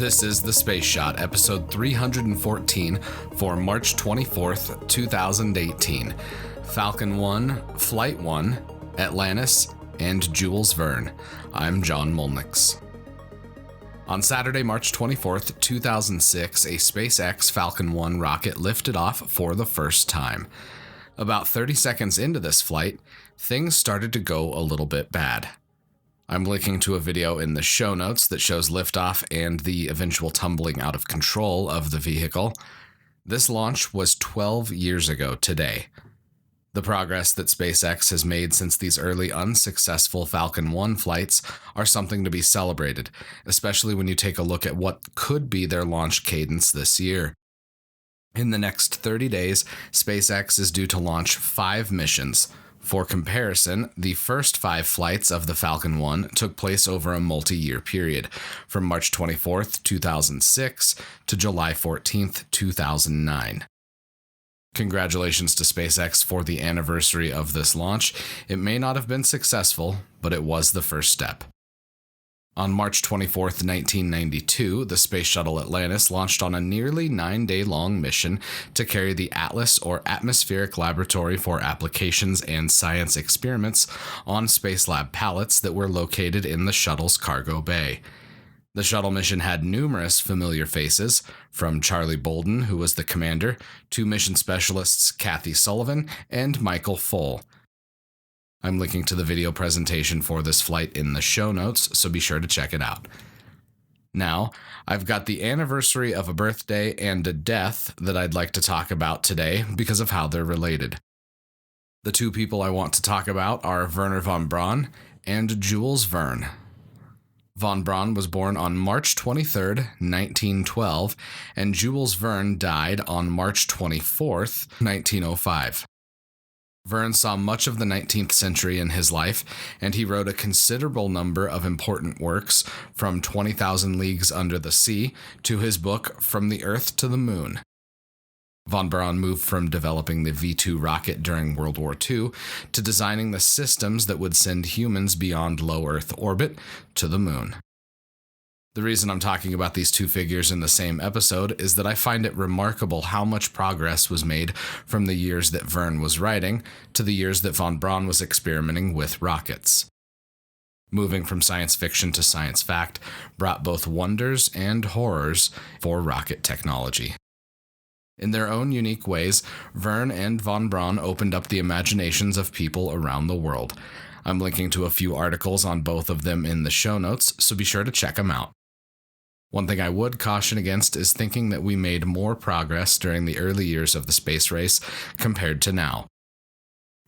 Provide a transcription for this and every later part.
This is The Space Shot, episode 314 for March 24th, 2018. Falcon 1, Flight 1, Atlantis, and Jules Verne. I'm John Molnix. On Saturday, March 24th, 2006, a SpaceX Falcon 1 rocket lifted off for the first time. About 30 seconds into this flight, things started to go a little bit bad. I'm linking to a video in the show notes that shows liftoff and the eventual tumbling out of control of the vehicle. This launch was 12 years ago today. The progress that SpaceX has made since these early unsuccessful Falcon 1 flights are something to be celebrated, especially when you take a look at what could be their launch cadence this year. In the next 30 days, SpaceX is due to launch 5 missions. For comparison, the first 5 flights of the Falcon 1 took place over a multi-year period, from March 24th, 2006 to July 14th, 2009. Congratulations to SpaceX for the anniversary of this launch. It may not have been successful, but it was the first step. On March 24th, 1992, the Space Shuttle Atlantis launched on a nearly 9-day-long mission to carry the ATLAS, or Atmospheric Laboratory for Applications and Science Experiments, on Spacelab pallets that were located in the shuttle's cargo bay. The shuttle mission had numerous familiar faces, from Charlie Bolden, who was the commander, to mission specialists Kathy Sullivan and Michael Foale. I'm linking to the video presentation for this flight in the show notes, so be sure to check it out. Now, I've got the anniversary of a birthday and a death that I'd like to talk about today because of how they're related. The 2 people I want to talk about are Wernher von Braun and Jules Verne. Von Braun was born on March 23, 1912, and Jules Verne died on March 24, 1905. Verne saw much of the 19th century in his life, and he wrote a considerable number of important works, from 20,000 Leagues Under the Sea to his book From the Earth to the Moon. Von Braun moved from developing the V-2 rocket during World War II to designing the systems that would send humans beyond low Earth orbit to the moon. The reason I'm talking about these 2 figures in the same episode is that I find it remarkable how much progress was made from the years that Verne was writing to the years that von Braun was experimenting with rockets. Moving from science fiction to science fact brought both wonders and horrors for rocket technology. In their own unique ways, Verne and von Braun opened up the imaginations of people around the world. I'm linking to a few articles on both of them in the show notes, so be sure to check them out. One thing I would caution against is thinking that we made more progress during the early years of the space race compared to now.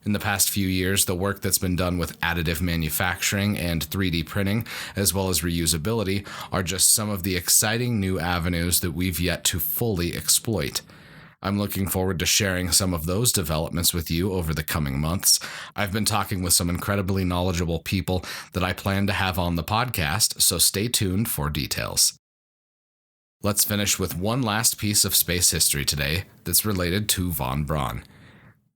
In the past few years, the work that's been done with additive manufacturing and 3D printing, as well as reusability, are just some of the exciting new avenues that we've yet to fully exploit. I'm looking forward to sharing some of those developments with you over the coming months. I've been talking with some incredibly knowledgeable people that I plan to have on the podcast, so stay tuned for details. Let's finish with one last piece of space history today that's related to von Braun.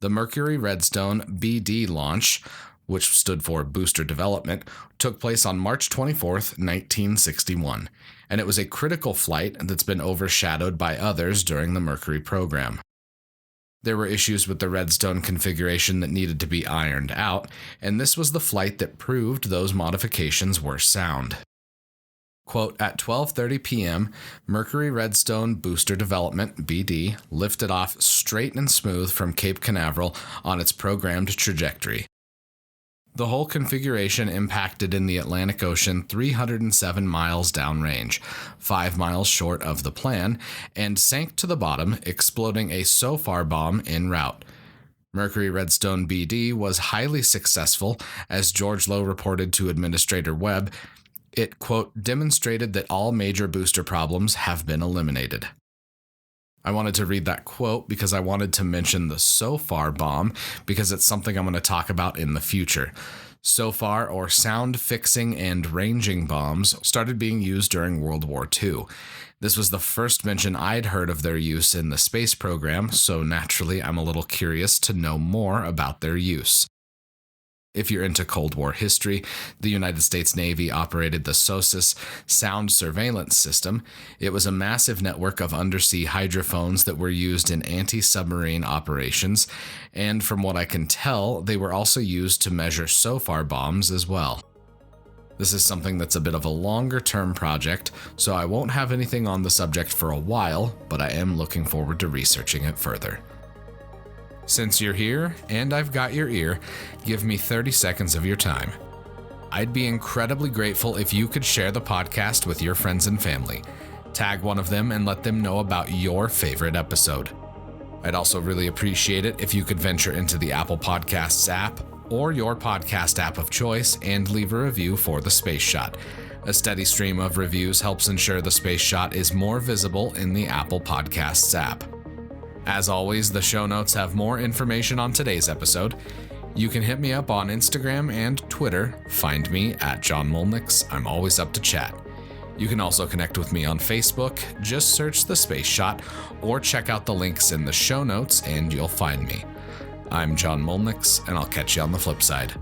The Mercury Redstone BD launch, which stood for Booster Development, took place on March 24, 1961, and it was a critical flight that's been overshadowed by others during the Mercury program. There were issues with the Redstone configuration that needed to be ironed out, and this was the flight that proved those modifications were sound. Quote, at 12:30 p.m., Mercury Redstone Booster Development, BD, lifted off straight and smooth from Cape Canaveral on its programmed trajectory. The whole configuration impacted in the Atlantic Ocean 307 miles downrange, 5 miles short of the plan, and sank to the bottom, exploding a SOFAR bomb en route. Mercury Redstone BD was highly successful, as George Lowe reported to Administrator Webb. It, quote, demonstrated that all major booster problems have been eliminated. I wanted to read that quote because I wanted to mention the SOFAR bomb because it's something I'm going to talk about in the future. SOFAR, or sound fixing and ranging bombs, started being used during World War II. This was the first mention I'd heard of their use in the space program, so naturally I'm a little curious to know more about their use. If you're into Cold War history, the United States Navy operated the SOSUS sound surveillance system. It was a massive network of undersea hydrophones that were used in anti-submarine operations, and from what I can tell, they were also used to measure SOFAR bombs as well. This is something that's a bit of a longer-term project, so I won't have anything on the subject for a while, but I am looking forward to researching it further. Since you're here, and I've got your ear, give me 30 seconds of your time. I'd be incredibly grateful if you could share the podcast with your friends and family. Tag one of them and let them know about your favorite episode. I'd also really appreciate it if you could venture into the Apple Podcasts app or your podcast app of choice and leave a review for The Space Shot. A steady stream of reviews helps ensure The Space Shot is more visible in the Apple Podcasts app. As always, the show notes have more information on today's episode. You can hit me up on Instagram and Twitter. Find me at John Molnix. I'm always up to chat. You can also connect with me on Facebook. Just search The Space Shot or check out the links in the show notes and you'll find me. I'm John Molnix, and I'll catch you on the flip side.